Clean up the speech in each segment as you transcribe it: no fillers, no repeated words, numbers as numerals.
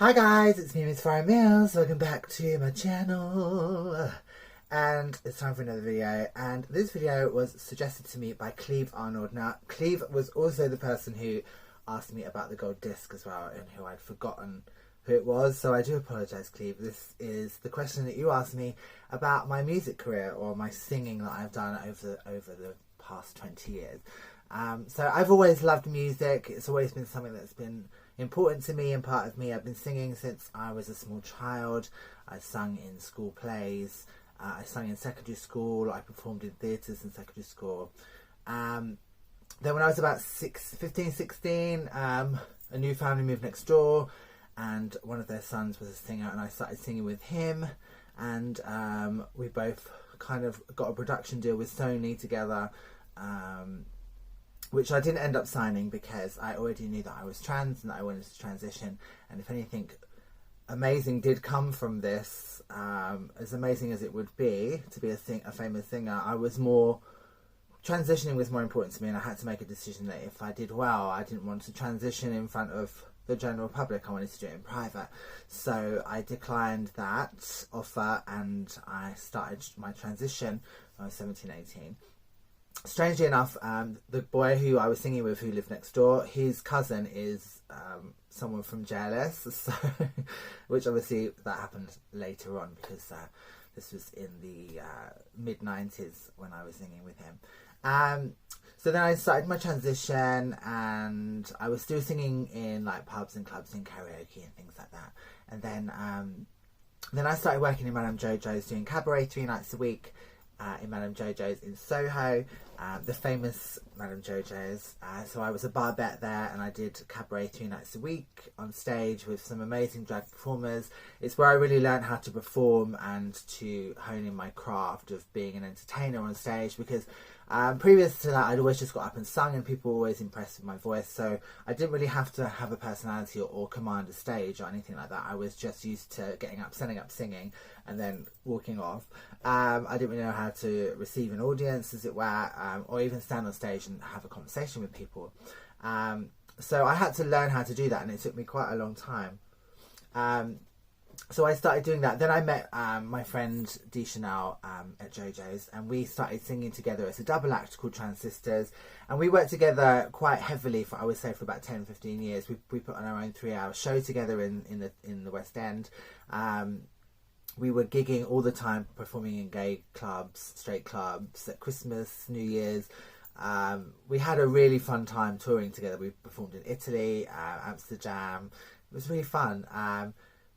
Hi guys, it's me, Miss Farrah Mills. Welcome back to my channel. And it's time for another video. And this video was suggested to me by Cleve Arnold. Now, Cleve was also the person who asked me about the gold disc as well, and who I'd forgotten who it was. So I do apologise, Cleve. This is the question that you asked me about my music career or my singing that I've done over the past 20 years. So I've always loved music. It's always been something that's been important to me and part of me. I've been singing since I was a small child. I sung in school plays. I sung in secondary school. I performed in theatres in secondary school. Then when I was about 15, 16, a new family moved next door, and one of their sons was a singer, and I started singing with him. And we both kind of got a production deal with Sony together, which I didn't end up signing because I already knew that I was trans and that I wanted to transition. And if anything amazing did come from this, as amazing as it would be to be a famous singer, transitioning was more important to me, and I had to make a decision that if I did well, I didn't want to transition in front of the general public. I wanted to do it in private. So I declined that offer and I started my transition when I was 17, 18. Strangely enough, the boy who I was singing with, who lived next door, his cousin is someone from JLS, so which obviously that happened later on because this was in the mid-90s when I was singing with him. So then I started my transition, and I was still singing in like pubs and clubs and karaoke and things like that. And then I started working in Madame Jojo's, doing cabaret 3 nights a week. In Madame Jojo's in Soho, the famous Madame Jojo's. So I was a barbette there, and I did cabaret 3 nights a week on stage with some amazing drag performers. It's where I really learned how to perform and to hone in my craft of being an entertainer on stage, because previous to that I'd always just got up and sung, and people were always impressed with my voice, so I didn't really have to have a personality or command a stage or anything like that. I was just used to getting up, standing up, singing, and then walking off. I didn't really know how to receive an audience, as it were, or even stand on stage and have a conversation with people. So I had to learn how to do that, and it took me quite a long time. So I started doing that. Then I met my friend Dee Chanel at JoJo's, and we started singing together. It's a double act called Transistors, and we worked together quite heavily for, I would say, for about 10, 15 years. We put on our own 3-hour show together in the West End. We were gigging all the time, performing in gay clubs, straight clubs, at Christmas, New Year's. We had a really fun time touring together. We performed in Italy, Amsterdam. It was really fun.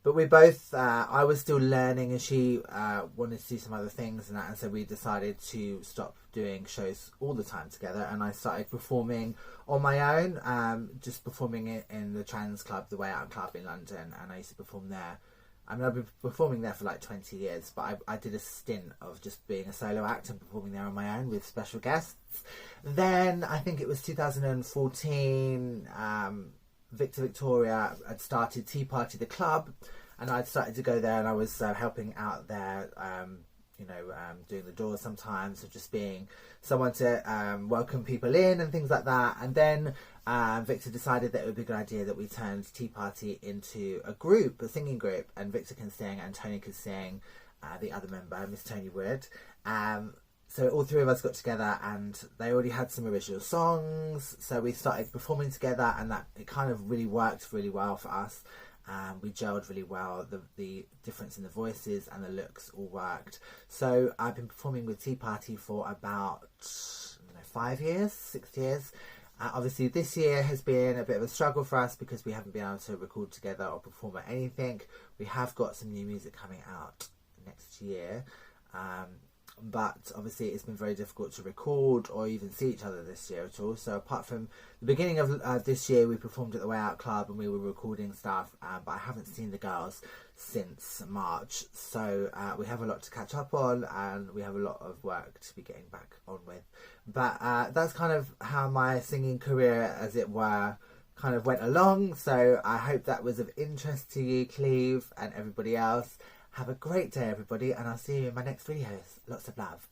But we both, I was still learning, and she wanted to do some other things and that, and so we decided to stop doing shows all the time together, and I started performing on my own, just performing in the trans club, the Way Out Club in London, and I used to perform there. I mean, I've been performing there for like 20 years, but I did a stint of just being a solo act and performing there on my own with special guests. Then, I think it was 2014, Victor Victoria had started Tea Party the Club, and I'd started to go there, and I was helping out there, doing the doors sometimes, or just being someone to welcome people in and things like that. And then Victor decided that it would be a good idea that we turned Tea Party into a group, a singing group, and Victor can sing and Tony can sing, the other member, Miss Tony Wood. So all 3 of us got together, and they already had some original songs, so we started performing together, and that it kind of really worked really well for us. We gelled really well. The difference in the voices and the looks all worked. So I've been performing with Tea Party for about 5 years, 6 years. Obviously this year has been a bit of a struggle for us because we haven't been able to record together or perform at anything. We have got some new music coming out next year. But obviously it's been very difficult to record or even see each other this year at all. So apart from the beginning of this year, we performed at the Way Out Club and we were recording stuff, but I haven't seen the girls since March. So we have a lot to catch up on, and we have a lot of work to be getting back on with. But that's kind of how my singing career, as it were, kind of went along. So I hope that was of interest to you, Cleve, and everybody else. Have a great day, everybody, and I'll see you in my next videos. Lots of love.